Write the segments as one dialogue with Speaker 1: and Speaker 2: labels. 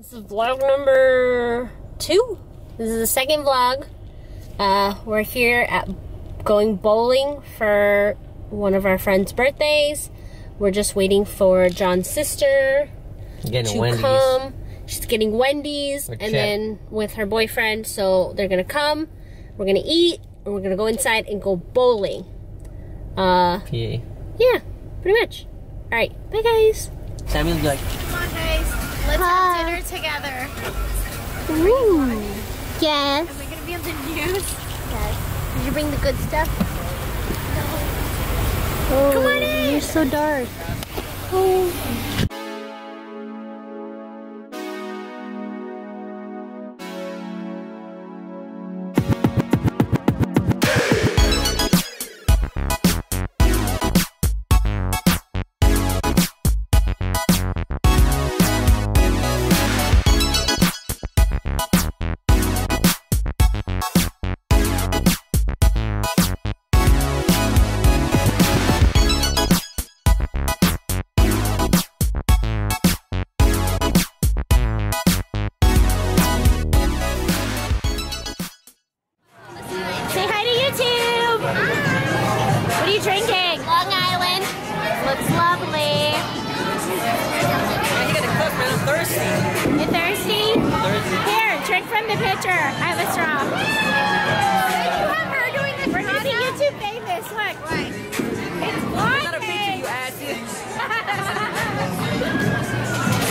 Speaker 1: This is vlog number 2. This is the second vlog. We're here at going bowling for one of our friends' birthdays. We're just waiting for John's sister to come. She's getting Wendy's and then with her boyfriend. So they're gonna come, we're gonna eat, and we're gonna go inside and go bowling. Yeah, pretty much. Alright, bye guys.
Speaker 2: Samuel's like,
Speaker 3: come on guys, let's have dinner together.
Speaker 1: Ooh. Yes.
Speaker 3: Am I gonna be on the news?
Speaker 1: Yes. Did you bring the good stuff?
Speaker 3: No.
Speaker 1: Oh,
Speaker 3: come on in.
Speaker 1: You're so dark. Oh.
Speaker 3: Drinking Long Island. Looks lovely.
Speaker 2: you gotta cook, man. I'm thirsty.
Speaker 3: You thirsty?
Speaker 2: Thirsty.
Speaker 3: Here, drink from the pitcher. I have a straw. You have her doing this. We're getting YouTube famous. Look. What? It's vlogging.
Speaker 2: Not a picture, you assy.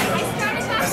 Speaker 3: I started off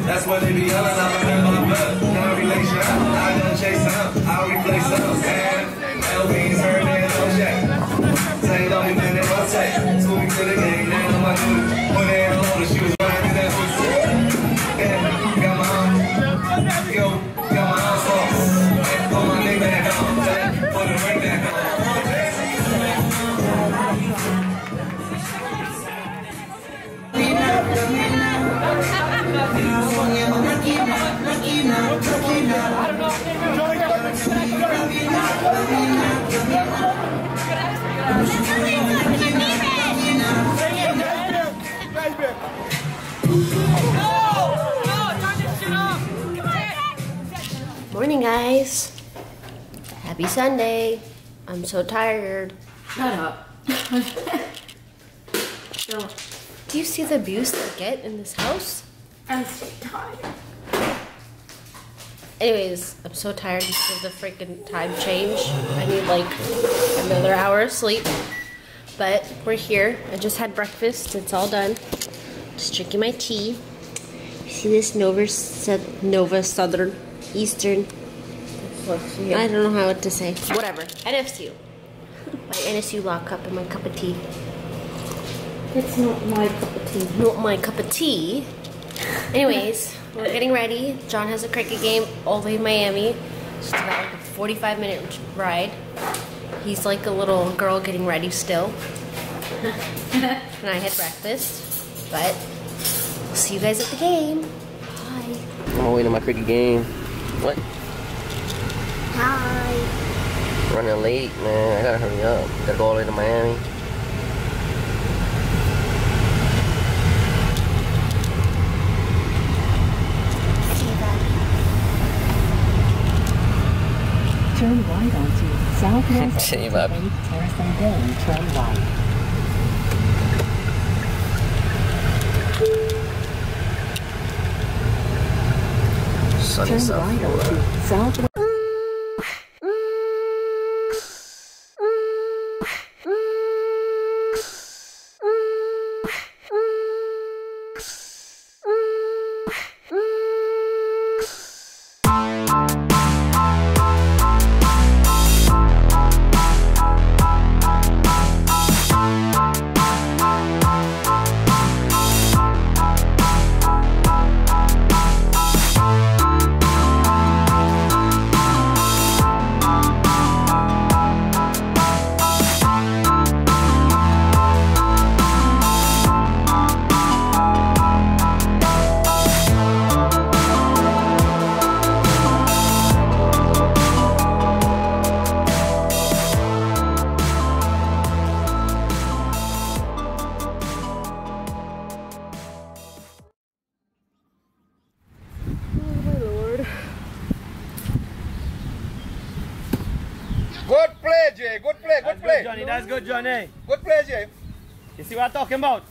Speaker 4: That's what they be yelling. I'm a man, my blood. No relation. I done chase some, I'll replace some. And LB's heard that no shit. Say don't be man, that's what's that. Scooping to the game, now I'm my dude. Put it on the shoes, running that was yeah, got my arm. Yo, got my arm soft. And put my nigga back on. Put the ring back on.
Speaker 1: Morning, guys. Happy Sunday. I'm so tired.
Speaker 3: Shut up.
Speaker 1: Do you see the abuse I get in this house?
Speaker 3: I'm so tired.
Speaker 1: Anyways, I'm so tired because of the freaking time change. I need like another hour of sleep. But we're here. I just had breakfast. It's all done. Just drinking my tea. You see this Nova Southern Eastern. I don't know how to say. Whatever. NFSU. My NSU lockup and my cup of tea.
Speaker 3: It's not my cup of tea.
Speaker 1: Not my cup of tea. Anyways, we're getting ready. John has a cricket game all the way in Miami. It's about like a 45-minute ride. He's like a little girl getting ready still. And I had breakfast. But we'll see you guys at the game. Bye.
Speaker 5: I'm waiting on my cricket game. What?
Speaker 1: Hi.
Speaker 5: Running late, man. I gotta hurry up. Gotta go all the way to Miami.
Speaker 6: Turn right onto Southwest
Speaker 5: See you, Bobby.
Speaker 6: Harrison Dillon, turn right.
Speaker 5: Sunny
Speaker 6: Turn
Speaker 5: South
Speaker 6: right
Speaker 5: Florida.
Speaker 6: onto Southwest.
Speaker 4: Good play, Jay. Good play. Good
Speaker 7: That's
Speaker 4: play.
Speaker 7: good, Johnny. That's good, Johnny.
Speaker 4: Good play, Jay.
Speaker 7: You see what I'm talking about?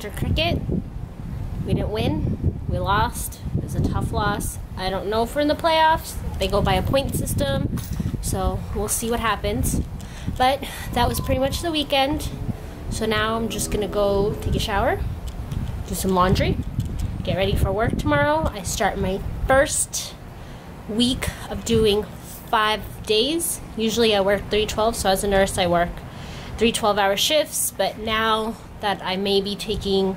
Speaker 1: Dr. Cricket. We didn't win. We lost. It was a tough loss. I don't know if we're in the playoffs. They go by a point system, so we'll see what happens. But that was pretty much the weekend. So now I'm just gonna go take a shower, do some laundry, get ready for work tomorrow. I start my first week of doing 5 days. Usually I work 3/12, so as a nurse I work 3 12-hour shifts, but now that I may be taking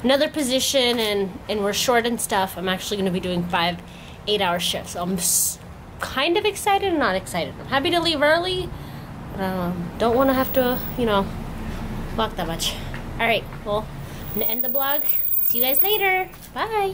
Speaker 1: another position and we're short and stuff, I'm actually going to be doing 5 8-hour shifts. So I'm kind of excited and not excited. I'm happy to leave early, but don't want to have to, you know, walk that much. Alright, well, I'm going to end the vlog. See you guys later. Bye.